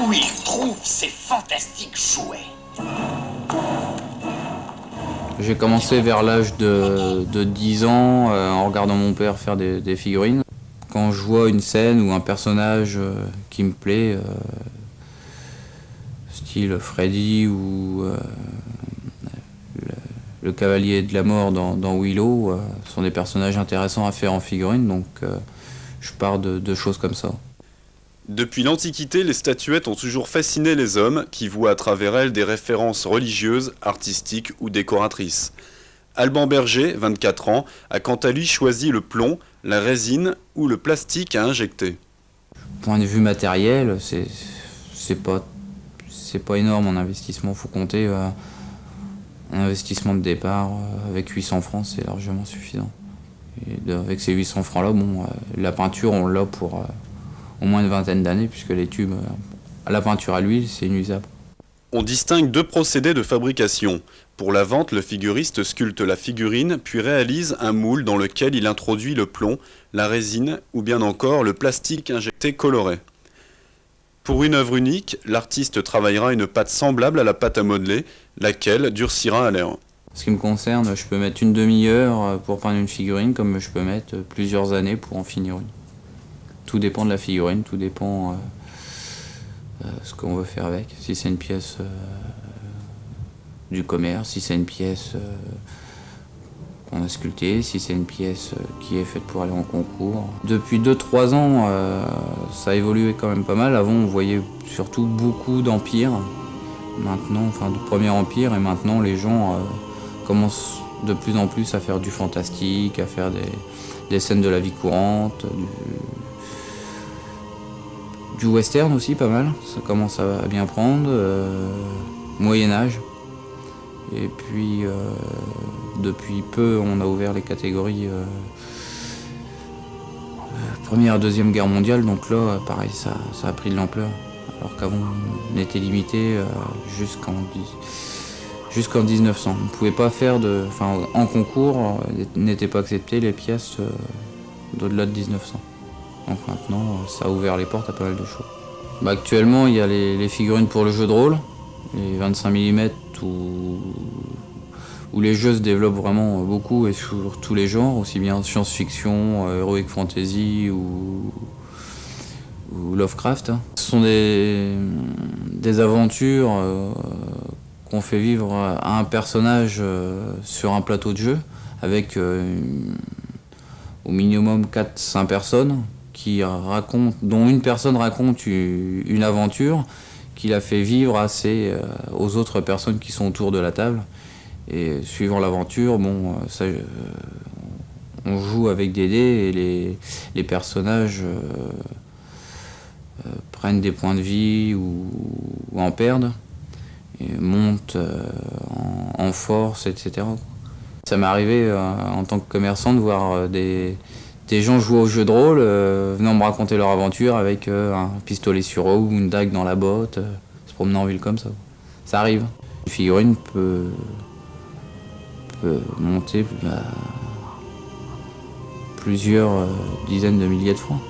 où il trouve ces fantastiques jouets. J'ai commencé vers l'âge de 10 ans en regardant mon père faire des figurines. Quand je vois une scène ou un personnage qui me plaît, style Freddy ou le Cavalier de la Mort dans Willow, sont des personnages intéressants à faire en figurine, donc je pars de choses comme ça. Depuis l'Antiquité, les statuettes ont toujours fasciné les hommes qui voient à travers elles des références religieuses, artistiques ou décoratrices. Alban Berger, 24 ans, a quant à lui choisi le plomb, la résine ou le plastique à injecter. Point de vue matériel, c'est pas énorme en investissement, faut compter un investissement de départ avec 800 francs, c'est largement suffisant. Et avec ces 800 francs là, la peinture on l'a pour au moins une vingtaine d'années, puisque les tubes à la peinture à l'huile, c'est inusable. On distingue deux procédés de fabrication. Pour la vente, le figuriste sculpte la figurine, puis réalise un moule dans lequel il introduit le plomb, la résine ou bien encore le plastique injecté coloré. Pour une œuvre unique, l'artiste travaillera une pâte semblable à la pâte à modeler, laquelle durcira à l'air. En ce qui me concerne, je peux mettre une demi-heure pour peindre une figurine, comme je peux mettre plusieurs années pour en finir une. Tout dépend de la figurine, tout dépend ce qu'on veut faire avec. Si c'est une pièce du commerce, si c'est une pièce qu'on a sculptée, si c'est une pièce qui est faite pour aller en concours. Depuis 2-3 ans, ça a évolué quand même pas mal. Avant, on voyait surtout beaucoup d'empires. Maintenant, enfin, de premier empire, et maintenant les gens commencent de plus en plus à faire du fantastique, à faire des scènes de la vie courante, du western aussi, pas mal, ça commence à bien prendre, Moyen-Âge. Et puis, depuis peu, on a ouvert les catégories Première et Deuxième Guerre mondiale, donc là, pareil, ça a pris de l'ampleur. Alors qu'avant, on était limité jusqu'en 1900. On ne pouvait pas faire en concours, n'étaient pas acceptées les pièces d'au-delà de 1900. Donc maintenant, ça a ouvert les portes à pas mal de choses. Actuellement, il y a les figurines pour le jeu de rôle, les 25 mm où les jeux se développent vraiment beaucoup et sur tous les genres, aussi bien science-fiction, heroic fantasy ou Lovecraft. Ce sont des aventures qu'on fait vivre à un personnage sur un plateau de jeu avec au minimum 4-5 personnes dont une personne raconte une aventure qu'il a fait vivre aux autres personnes qui sont autour de la table. Et suivant l'aventure, on joue avec des dés et les personnages prennent des points de vie ou en perdent, et montent en force, etc. Ça m'est arrivé en tant que commerçant de voir des gens jouer au jeu de rôle, venant me raconter leur aventure avec un pistolet sur eux ou une dague dans la botte, se promener en ville comme ça. Ça arrive. Une figurine peut monter plusieurs dizaines de milliers de francs.